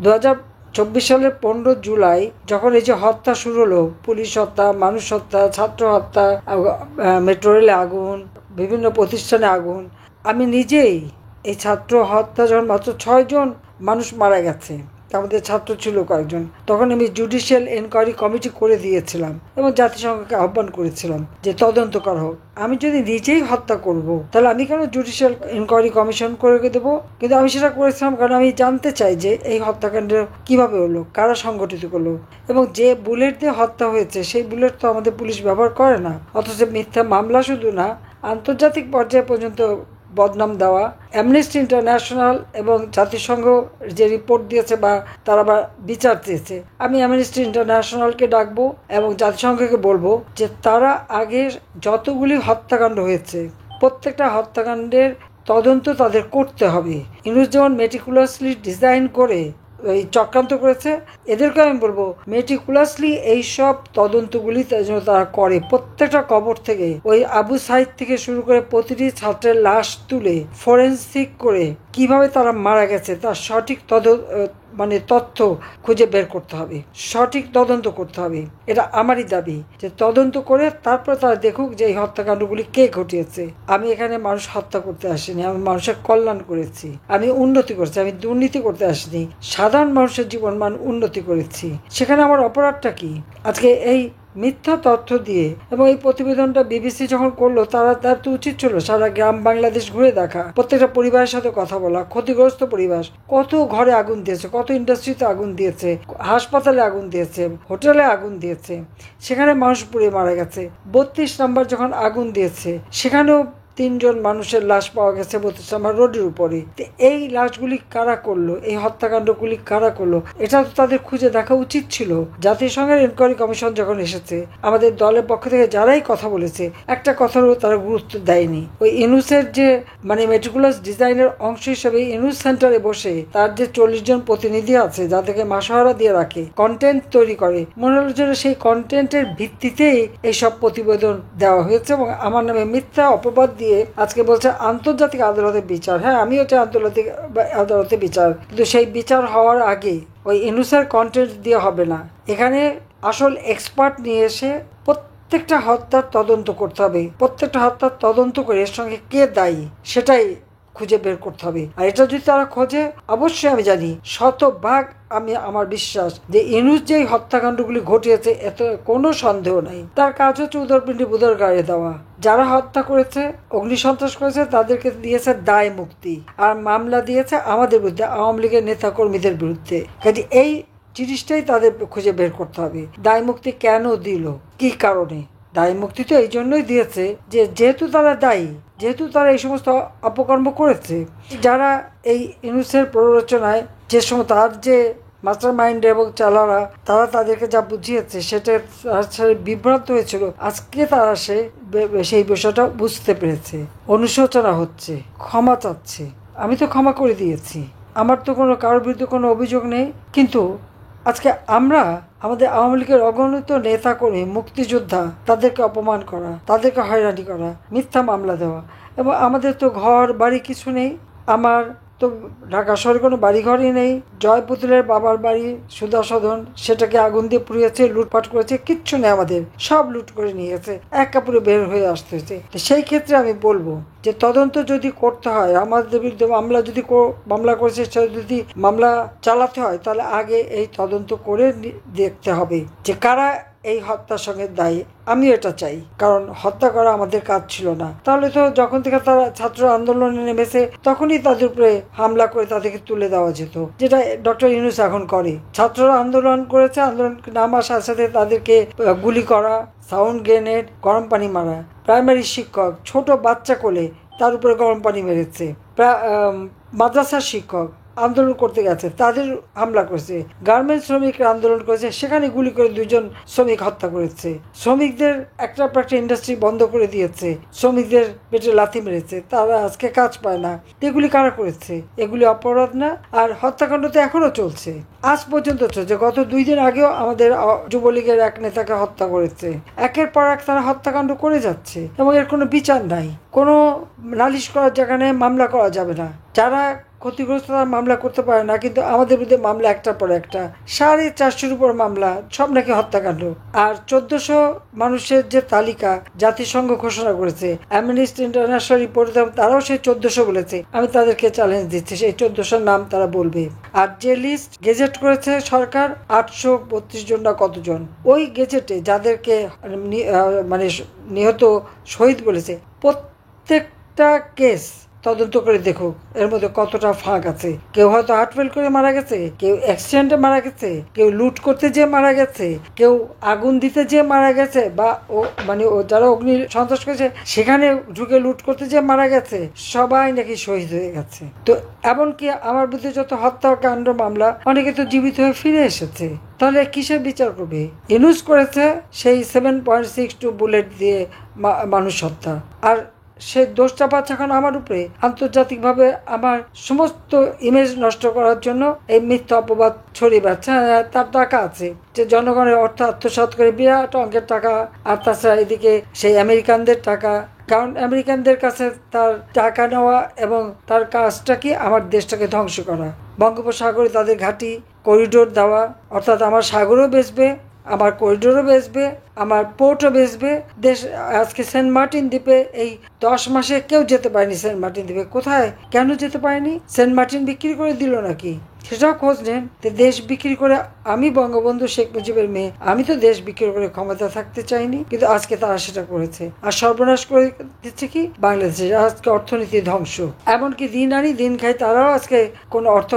2024 সালের 15 জুলাই যখন এই যে হত্যা শুরু হলো, পুলিশ হত্যা, মানুষ হত্যা, ছাত্র হত্যা, মেট্রো রেলে আগুন, বিভিন্ন প্রতিষ্ঠানে আগুন, আমি নিজেই এই ছাত্র হত্যা যখন মাত্র 6 জন মানুষ মারা গেছে, আমাদের ছাত্র ছিল কয়েকজন, তখন আমি জুডিশিয়াল এনকোয়ারি কমিটি করে দিয়েছিলাম এবং জাতিসংঘকে আহ্বান করেছিলাম যে তদন্ত করা হোক। আমি যদি নিজেই হত্যা করব তাহলে আমি কেন জুডিশিয়াল এনকোয়ারি কমিশন করে দেবো? কিন্তু আমি সেটা করেছিলাম কারণ আমি জানতে চাই যে এই হত্যাকাণ্ড কিভাবে হলো, কারা সংগঠিত করলো, এবং যে বুলেট দিয়ে হত্যা হয়েছে সেই বুলেট তো আমাদের পুলিশ ব্যবহার করে না। অথচ মিথ্যা মামলা শুধু না, আন্তর্জাতিক পর্যায়ে পর্যন্ত বদনাম দেওয়া। অ্যামনেস্টি ইন্টারন্যাশনাল এবং জাতিসংঘ যে রিপোর্ট দিয়েছে বা তারা আবার বিচার চেয়েছে, আমি অ্যামনেস্টি ইন্টারন্যাশনালকে ডাকবো এবং জাতিসংঘকে বলবো যে তারা আগে যতগুলি হত্যাকাণ্ড হয়েছে প্রত্যেকটা হত্যাকাণ্ডের তদন্ত তাদের করতে হবে। ইউনুস যেমন মেটিকুলাসলি ডিজাইন করে এই চক্রান্ত করেছে, এদেরকে আমি বলবো মেটিকুলাসলি এইসব তদন্তগুলি তারা করে। প্রত্যেকটা কবর থেকে ওই আবু সাইদ থেকে শুরু করে প্রতিটি ছাত্রের লাশ তুলে ফরেন্সিক করে কিভাবে তারা মারা গেছে তার সঠিক তথ্য খুঁজে বের করতে হবে, সঠিক তদন্ত করতে হবে। এটা আমারই দাবি যে তদন্ত করে তারপর তারা দেখুক যে এই হত্যাকাণ্ডগুলি কে ঘটিয়েছে। আমি এখানে মানুষ হত্যা করতে আসিনি, আমি মানুষের কল্যাণ করেছি, আমি উন্নতি করেছি, আমি দুর্নীতি করতে আসিনি, সাধারণ মানুষের জীবনমান উন্নতি করেছি। সেখানে আমার অপরাধটা কি? আজকে এই মিথ্যা তথ্য দিয়ে, এবং এই প্রতিবেদনটা বিবিসি যখন করলো তার তো উচিত ছিল সারা গ্রাম বাংলাদেশ ঘুরে দেখা, প্রত্যেকটা পরিবারের সাথে কথা বলা, ক্ষতিগ্রস্ত পরিবার, কত ঘরে আগুন দিয়েছে, কত ইন্ডাস্ট্রিতে আগুন দিয়েছে, হাসপাতালে আগুন দিয়েছে, হোটেলে আগুন দিয়েছে, সেখানে মানুষ পুড়ে মারা গেছে। 32 নম্বর যখন আগুন দিয়েছে সেখানেও 3 জন মানুষের লাশ পাওয়া গেছে 32 নম্বর রোডের উপরে। এই লাশগুলি কারা করলো, এই হত্যাকাণ্ডগুলি কারা করলো, এটা তো তাদের খুঁজে দেখা উচিত ছিল। জাতিসংঘের এনকোয়ারি কমিশন যখন এসেছে, আমাদের দলের পক্ষ থেকে যারাই কথা বলেছে একটা কথারও তারা গুরুত্ব দেয়নি। ওই ইনুসের যে মেটিকুলাস ডিজাইনের অংশ হিসেবে ইনুস সেন্টারে বসে তার যে 40 জন প্রতিনিধি আছে যাদেরকে মাসোহারা দিয়ে রাখে, কন্টেন্ট তৈরি করে, মনে হলো যে সেই কন্টেন্টের ভিত্তিতেই এইসব প্রতিবেদন দেওয়া হয়েছে এবং আমার নামে মিথ্যা অপবাদ দিয়ে আজকে বলছে আন্তর্জাতিক আদালতে বিচার। হ্যাঁ, আমিও চাই আন্তর্জাতিক আদালতে বিচার, কিন্তু সেই বিচার হওয়ার আগে ওই ইনুসের কন্টেন্ট দিয়ে হবে না। এখানে আসল এক্সপার্ট নিয়ে এসে প্রত্যেকটা হত্যার তদন্ত করতে হবে, প্রত্যেকটা হত্যার তদন্ত করে এর সঙ্গে কে দায়ী সেটাই খুঁজে বের করতে হবে। আর এটা যদি তারা খোঁজে, অবশ্যই আমি জানি শতভাগ, আমার বিশ্বাস যে ইনুস যেই হত্যাকাণ্ডগুলি ঘটিয়েছে এতে কোনো সন্দেহ নাই। তার কাজ হচ্ছে উদরপিণ্ডি বুদর গাড়ি দেওয়া। যারা হত্যা করেছে, অগ্নিসন্ত্রাস করেছে, তাদেরকে দিয়েছে দায় মুক্তি, আর মামলা দিয়েছে আমাদের বিরুদ্ধে, আওয়ামী লীগের নেতা কর্মীদের বিরুদ্ধে। কাজে এই জিনিসটাই তাদের খুঁজে বের করতে হবে। দায় মুক্তি কেন দিল, কি কারণে? দায় মুক্তি তো এই জন্যই দিয়েছে যে যেহেতু তারা দায়ী, যেহেতু তারা এই সমস্ত অপকর্ম করেছে, যারা এই ইনুসের প্ররোচনায় যে সময় তার যে মাস্টার মাইন্ড এবং চালারা তারা তাদেরকে যা বুঝিয়েছে সেটা বিভ্রান্ত হয়েছিল। আজকে তারা সেই বিষয়টা বুঝতে পেরেছে, অনুশোচনা হচ্ছে, ক্ষমা চাচ্ছে। আমি তো ক্ষমা করে দিয়েছি, আমার তো কারোর বিরুদ্ধে কোনো অভিযোগ নেই। কিন্তু আজকে আমরা আমাদের আওয়ামী লীগের অগণিত নেতাকর্মী, মুক্তিযোদ্ধা, তাদেরকে অপমান করা, তাদেরকে হয়রানি করা, মিথ্যা মামলা দেওয়া, এবং আমাদের তো ঘর বাড়ি কিছু নেই। আমার তো ঢাকা শহরে কোনো বাড়িঘরই নেই। জয় পুতুলের বাবার বাড়ি সুধাসদন, সেটাকে আগুন দিয়ে পুড়িয়েছে, লুটপাট করেছে, কিচ্ছু নেই, আমাদের সব লুট করে নিয়ে গেছে, এক কাপড়ে বের হয়ে আসতে হয়েছে। সেই ক্ষেত্রে আমি বলবো যে তদন্ত যদি করতে হয়, আমাদের বিরুদ্ধে মামলা করেছে, যদি মামলা চালাতে হয় তাহলে আগে এই তদন্ত করে দেখতে হবে যে কারা এই হত্যার সঙ্গে দায়ী। আমি এটা চাই, কারণ হত্যা করা আমাদের কাজ ছিল না। তাহলে তো যখন থেকে তারা ছাত্র আন্দোলনে নেমেছে তখনই তাদের উপরে হামলা করে তাদেরকে তুলে দেওয়া যেত, যেটা ডক্টর ইউনূস এখন করে। ছাত্ররা আন্দোলন করেছে, আন্দোলন নামার সাথে সাথে তাদেরকে গুলি করা, সাউন্ড গ্রেনেড, গরম পানি মারা। প্রাইমারি শিক্ষক, ছোট বাচ্চা কোলে, তার উপরে গরম পানি মেরেছে। মাদ্রাসার শিক্ষক আন্দোলন করতে গেছে, তাদের হামলা করেছে। গার্মেন্টস শ্রমিকরা আন্দোলন করেছে, সেখানে গুলি করে 2 জন শ্রমিক হত্যা করেছে। শ্রমিকদের একটা ইন্ডাস্ট্রি বন্ধ করে দিয়েছে, শ্রমিকদের পেটে লাথি মেরেছে, তারা আজকে কাজ পায় না। এগুলি কারা করেছে? এগুলি অপরাধ না? আর হত্যাকাণ্ড তো এখনো চলছে, আজ পর্যন্ত চলছে। গত 2 দিন আগেও আমাদের যুবলীগের এক নেতাকে হত্যা করেছে। একের পর এক তারা হত্যাকাণ্ড করে যাচ্ছে এবং এর কোনো বিচার নাই, কোনো নালিশ করার জায়গা নেই, মামলা করা যাবে না। যারা ক্ষতিগ্রস্ত তারা মামলা করতে পারে না, কিন্তু আমাদের বিরুদ্ধে মামলা একটার পর একটা, 450-র উপর মামলা, সব নাকি হত্যাকাণ্ড। আর 1400 মানুষের যে তালিকা জাতিসংঘ ঘোষণা করেছে, অ্যামনেস্টি ইন্টারন্যাশনাল রিপোর্ট, তারাও সেই 1400 বলেছে। আমি তাদেরকে চ্যালেঞ্জ দিচ্ছি, সেই 1400 নাম তারা বলবে। আর যে লিস্ট গেজেট করেছে সরকার, 832 জন না কতজন, ওই গেজেটে যাদেরকে মানে নিহত শহীদ বলেছে, প্রত্যেকটা কেস তদন্ত করে দেখুক এর মধ্যে কতটা ফাঁক আছে। কেউ হয়তো হার্ট ফেল করে মারা গেছে, কেউ অ্যাক্সিডেন্টে মারা গেছে, কেউ লুট করতে যেয়ে মারা গেছে, কেউ আগুন দিতে যেয়ে মারা গেছে, বা ও যারা অগ্নি সন্ত্রাস করেছে সেখানে ঢুকে লুট করতে যেয়ে মারা গেছে, সবাই নাকি শহীদ হয়ে গেছে। তো এমনকি আমার বিরুদ্ধে যত হত্যাকাণ্ড মামলা, অনেকে তো জীবিত হয়ে ফিরে এসেছে। তাহলে কিসের বিচার করবে? ইউনুস করেছে সেই 7.62 বুলেট দিয়ে মানুষ হত্যা, আর সে দোষটা পাচ্ছে এখন আমার উপরে, আন্তর্জাতিকভাবে আমার সমস্ত ইমেজ নষ্ট করার জন্য এই মিথ্যা অপবাদ ছড়িয়ে বেড়াচ্ছে। তার টাকা আছে, যে জনগণের অর্থ আত্মসাৎ করে বিরাট অঙ্কের টাকা, আর তাছাড়া এদিকে সেই আমেরিকানদের টাকা, কারণ আমেরিকানদের কাছে তার টাকা নেওয়া এবং তার কাজটা কি আমার দেশটাকে ধ্বংস করা। বঙ্গোপসাগরে তাদের ঘাঁটি, করিডোর দেওয়া, অর্থাৎ আমার সাগরও বেচবে, আমার করিডোরও বেচবে, আমার পোর্টও বেচবে। দেশ আজকে সেন্ট মার্টিন দ্বীপে এই 10 মাসে কেউ যেতে পারেনি। সেন্ট মার্টিন দ্বীপে কোথায়, কেন যেতে পারেনি? সেন্ট মার্টিন বিক্রি করে দিল নাকি? সেটাও খোঁজ নেন। দেশ বিক্রি করে, আমি বঙ্গবন্ধু শেখ মুজিবের মেয়ে, আমি তো দেশ বিক্রি করে ক্ষমতা থাকতে চাইনি, কিন্তু আজকে তারা সেটা করেছে। আর সর্বনাশ করে দিচ্ছে কি বাংলাদেশে, আজকে অর্থনীতি ধ্বংস। এমনকি দিন আনি দিন খাই, তারাও আজকে কোনো অর্থ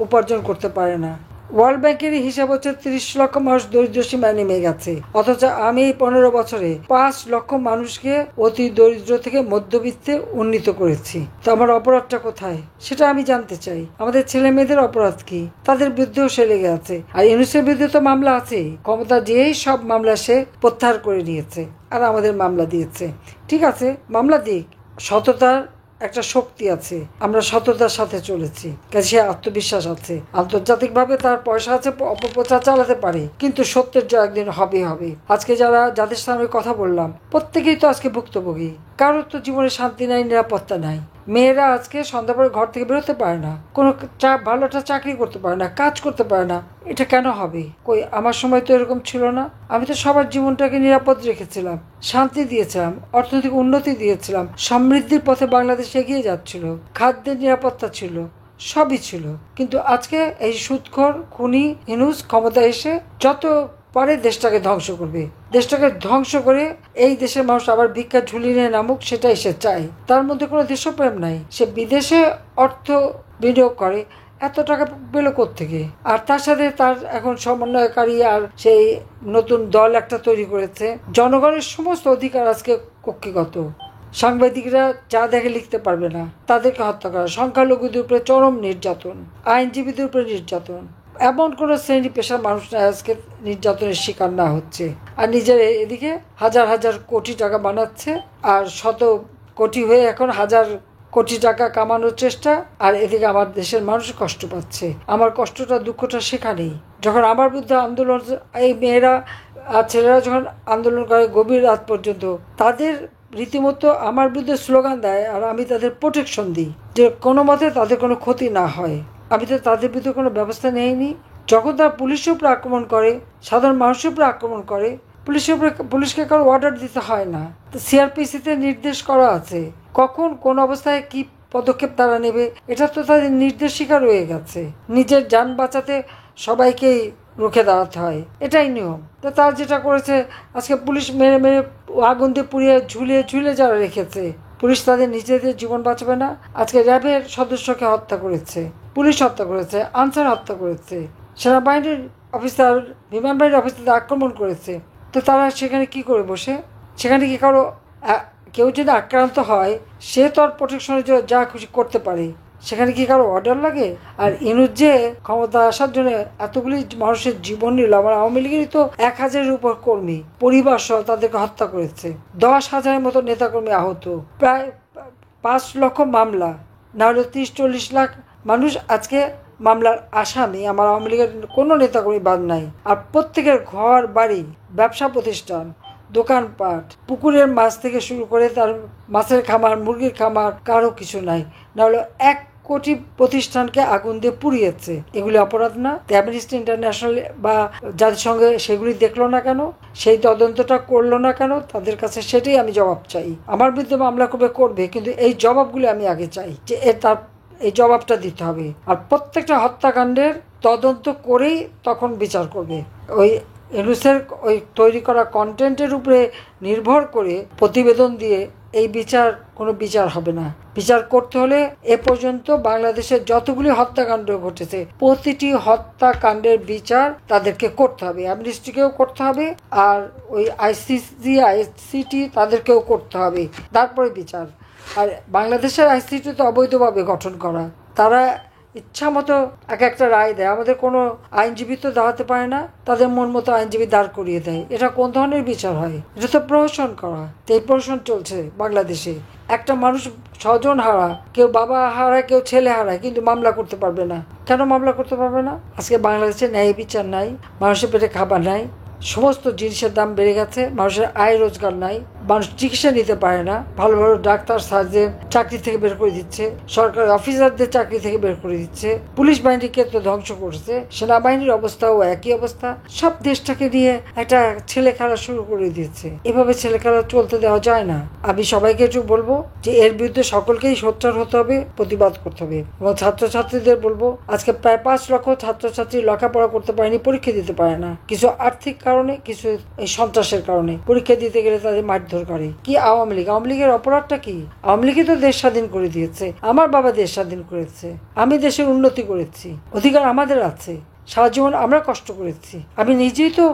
উপার্জন করতে পারে না। ওয়ার্ল্ড ব্যাংকের হিসাব হচ্ছে 30 লক্ষ মানুষ দরিদ্র সীমায় নেমে গেছে, অথচ আমি এই 15 বছরে 5 লক্ষ মানুষকে অতি দরিদ্র থেকে মধ্যবিত্তে উন্নীত করেছি। তো আমার অপরাধটা কোথায় সেটা আমি জানতে চাই। আমাদের ছেলে মেয়েদের অপরাধ কি? তাদের বিরুদ্ধেও সে লেগে আছে। আর ইউনুসের বিরুদ্ধে তো মামলা আছে, ক্ষমতা যেই সব মামলা সে প্রত্যাহার করে নিয়েছে, আর আমাদের মামলা দিয়েছে। ঠিক আছে, মামলা দিক, সততার একটা শক্তি আছে, আমরা সততার সাথে চলেছি, সে আত্মবিশ্বাস আছে, আন্তর্জাতিকভাবে তার পয়সা আছে, অপপ্রচার চালাতে পারে, কিন্তু সত্যের জয় একদিন হবে। আজকে যাদের সামনে কথা বললাম, প্রত্যেকেই তো আজকে ভুক্তভোগী। কারোর তো জীবনে শান্তি নাই, নিরাপত্তা নাই। মেয়েরা আজকে সন্ধ্যা পরে ঘর থেকে বেরোতে পারে না, কোনো ভালো একটা চাকরি করতে পারে না, কাজ করতে পারে না। এটা কেন হবে? কই আমার সময় তো এরকম ছিল না। আমি তো সবার জীবনটাকে নিরাপদ রেখেছিলাম, শান্তি দিয়েছিলাম, অর্থনৈতিক উন্নতি দিয়েছিলাম, সমৃদ্ধির পথে বাংলাদেশ এগিয়ে যাচ্ছিল, খাদ্যের নিরাপত্তা ছিল, সবই ছিল। কিন্তু আজকে এই সুদখোর খুনি ইউনূস ক্ষমতা এসে যত পরে দেশটাকে ধ্বংস করবে, দেশটাকে ধ্বংস করে এই দেশের মানুষ আবার ভিক্ষা ঝুলি নিয়ে নামুক, সেটাই সে চায়। তার মধ্যে কোনো দেশপ্রেম নাই। সে বিদেশে অর্থ বিনিয়োগ করে, এত টাকা পেল কোত্থেকে? আর তার সাথে তার এখন সমন্বয়কারী আর সেই নতুন দল একটা তৈরি করেছে। জনগণের সমস্ত অধিকার আজকে কক্ষিগত। সাংবাদিকরা যা দেখে লিখতে পারবে না, তাদেরকে হত্যা করা, সংখ্যালঘুদের উপরে চরম নির্যাতন, আইনজীবীদের উপরে নির্যাতন। এমন কোনো শ্রেণী পেশার মানুষরা আজকে নির্যাতনের শিকার না হচ্ছে। আর নিজের এদিকে হাজার হাজার কোটি টাকা বানাচ্ছে, আর শত কোটি হয়ে এখন হাজার কোটি টাকা কামানোর চেষ্টা। আর এদিকে আমার দেশের মানুষ কষ্ট পাচ্ছে। আমার কষ্টটা, দুঃখটা সেখানেই। যখন আমার বিরুদ্ধে আন্দোলন, এই মেয়েরা আর ছেলেরা যখন আন্দোলন করে গভীর রাত পর্যন্ত, তাদের রীতিমতো আমার বিরুদ্ধে স্লোগান দেয়, আর আমি তাদের প্রোটেকশন দিই যে কোনো মতে তাদের কোনো ক্ষতি না হয়। আমি তো তাদের বিরুদ্ধে কোনো ব্যবস্থা নেইনি। যখন তারা পুলিশের উপর আক্রমণ করে, সাধারণ মানুষের উপর আক্রমণ করে, পুলিশকে কারো অর্ডার দিতে হয় না। তো সিআরপিসিতে নির্দেশ করা আছে কখন কোন অবস্থায় কি পদক্ষেপ তারা নেবে, এটা তো তাদের নির্দেশিকা রয়ে গেছে। নিজের যান বাঁচাতে সবাইকেই রুখে দাঁড়াতে হয়, এটাই নিয়ম। তো তারা যেটা করেছে, আজকে পুলিশ মেরে মেরে আগুন দিয়ে পুড়িয়ে ঝুলে যারা রেখেছে, পুলিশ তাদের নিজেদের জীবন বাঁচাবে না। আজকে র্যাবের সদস্যকে হত্যা করেছে, পুলিশ হত্যা করেছে, আনসার হত্যা করেছে, সেনাবাহিনীর অফিসার, বিমান বাহিনীর অফিসারদের আক্রমণ করেছে। তো তারা সেখানে কি করে বসে? সেখানে কি কারো কেউ যদি আক্রান্ত হয়, সে তো আর প্রোটেকশনের জন্য যা খুশি করতে পারে, সেখানে কি কারো অর্ডার লাগে? আর ইউনূস যে ক্ষমতা আসার জন্য এতগুলি মানুষের জীবন নিল, আমার আওয়ামী লীগেরই তো 1000-এর উপর কর্মী পরিবার সহ তাদেরকে হত্যা করেছে, 10,000-এর মতো নেতাকর্মী আহত, প্রায় 5 লক্ষ মামলা, না হলে 30-40 লাখ মানুষ আজকে মামলার আসামি। আমার আওয়ামী লীগের কোনো নেতাকর্মী বাদ নাই। আর প্রত্যেকের ঘর বাড়ি, ব্যবসা প্রতিষ্ঠান, দোকানপাট, পুকুরের মাছ থেকে শুরু করে তার মাছের খামার, মুরগির খামার, কারো কিছু নাই। না হলে 1 কোটি প্রতিষ্ঠানকে আগুন দিয়ে পুড়িয়েছে, এগুলি অপরাধ না? অ্যামনেস্টি ইন্টারন্যাশনাল বা জাতিসংঘ সেগুলি দেখলো না কেন? সেই তদন্তটা করলো না কেন? তাদের কাছে সেটাই আমি জবাব চাই। আমার বিরুদ্ধে মামলা করবে, কিন্তু এই জবাবগুলি আমি আগে চাই, যে তার এই জবাবটা দিতে হবে। আর প্রত্যেকটা হত্যাকাণ্ডের তদন্ত করেই তখন বিচার করবে। ওই ইউনূসের ওই তৈরি করা কন্টেন্টের উপরে নির্ভর করে প্রতিবেদন দিয়ে এই কোনো বিচার হবে না। বিচার করতে হলে এ পর্যন্ত বাংলাদেশের যতগুলি হত্যাকাণ্ড ঘটেছে প্রতিটি হত্যাকাণ্ডের বিচার তাদেরকে করতে হবে। অ্যামনেস্টিকেও করতে হবে, আর ওই আইসিসি আইসিটি তাদেরকেও করতে হবে, তারপরে বিচার। আর বাংলাদেশের আইসিটি তো অবৈধভাবে গঠন করা, তারা ইচ্ছা মতো একটা রায় দেয়। আমাদের কোনো আইনজীবী তো দাঁড়াতে পারে না, তাদের মন মতো আইনজীবী দাঁড় করিয়ে দেয়। এটা কোন ধরনের বিচার হয়? এটা তো প্রহসন করা। তো এই প্রহসন চলছে বাংলাদেশে। একটা মানুষ স্বজন হারায়, কেউ বাবা হারায়, কেউ ছেলে হারায়, কিন্তু মামলা করতে পারবে না। কেন মামলা করতে পারবে না? আজকে বাংলাদেশে ন্যায় বিচার নাই, মানুষের পেটে খাবার নাই, সমস্ত জিনিসের দাম বেড়ে গেছে, মানুষের আয় রোজগার নাই, মানুষ চিকিৎসা নিতে পারে না, ভালো ভালো ডাক্তার সার্জন চাকরি থেকে বের করে দিচ্ছে, সরকারি অফিসারদের চাকরি থেকে বের করে দিচ্ছে, পুলিশ বাহিনীকে তো ধ্বংস করছে, সেনাবাহিনীর অবস্থাও একই অবস্থা। সব দেশটাকে নিয়ে একটা ছেলে খেলা শুরু করে দিয়েছে। এভাবে ছেলে খেলা চলতে দেওয়া যায় না। আমি সবাইকে একটু বলবো যে এর বিরুদ্ধে সকলকেই সোচ্চার হতে হবে, প্রতিবাদ করতে হবে। এবং ছাত্রছাত্রীদের বলবো, আজকে প্রায় 5 লক্ষ ছাত্রছাত্রী লেখাপড়া করতে পারেনি, পরীক্ষা দিতে পারে না, কিছু আর্থিক কারণে, কিছু এই সন্ত্রাসের কারণে। পরীক্ষা দিতে গেলে তাদের মারধর করে। কি আওয়ামী লীগ? আওয়ামী লীগের অপরাধটা কি? আওয়ামী লীগই তো দেশ স্বাধীন করে দিয়েছে। আমার বাবা দেশ স্বাধীন করেছে, আমি দেশের উন্নতি করেছি, অধিকার আমাদের আছে। সারা জীবন আমরা কষ্ট করেছি। আমি নিজেই তো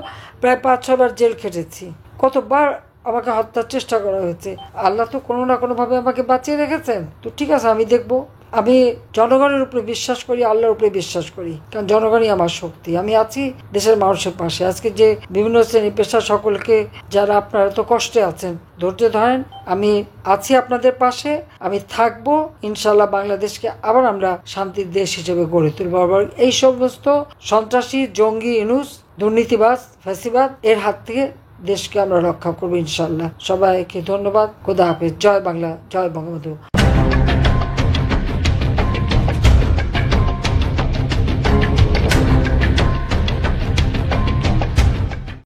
প্রায় 5-6 বার জেল খেটেছি, কতবার আমাকে হত্যার চেষ্টা করা হয়েছে। আল্লাহ তো কোনো না কোনোভাবে আমাকে বাঁচিয়ে রেখেছেন। তো ঠিক আছে, আমি দেখব। আমি জনগণের উপরে বিশ্বাস করি, আল্লাহর উপরে বিশ্বাস করি, কারণ জনগণই আমার শক্তি। আমি আছি দেশের মানুষের পাশে। আজকে যে বিভিন্ন শ্রেণী পেশা সকলকে, যারা আপনারা তো কষ্টে আছেন, ধৈর্য ধরেন, আমি আছি আপনাদের পাশে, আমি থাকবো। ইনশাল্লাহ বাংলাদেশকে আবার আমরা শান্তির দেশ হিসেবে গড়ে তুলব। আবার এই সমস্ত সন্ত্রাসী, জঙ্গি, ইউনূস, দুর্নীতিবাজ, ফ্যাসিবাদ এর হাত থেকে দেশকে আমরা রক্ষা করবো ইনশাল্লাহ। সবাইকে ধন্যবাদ। খোদা হাফেজ। জয় বাংলা, জয় বঙ্গবন্ধু।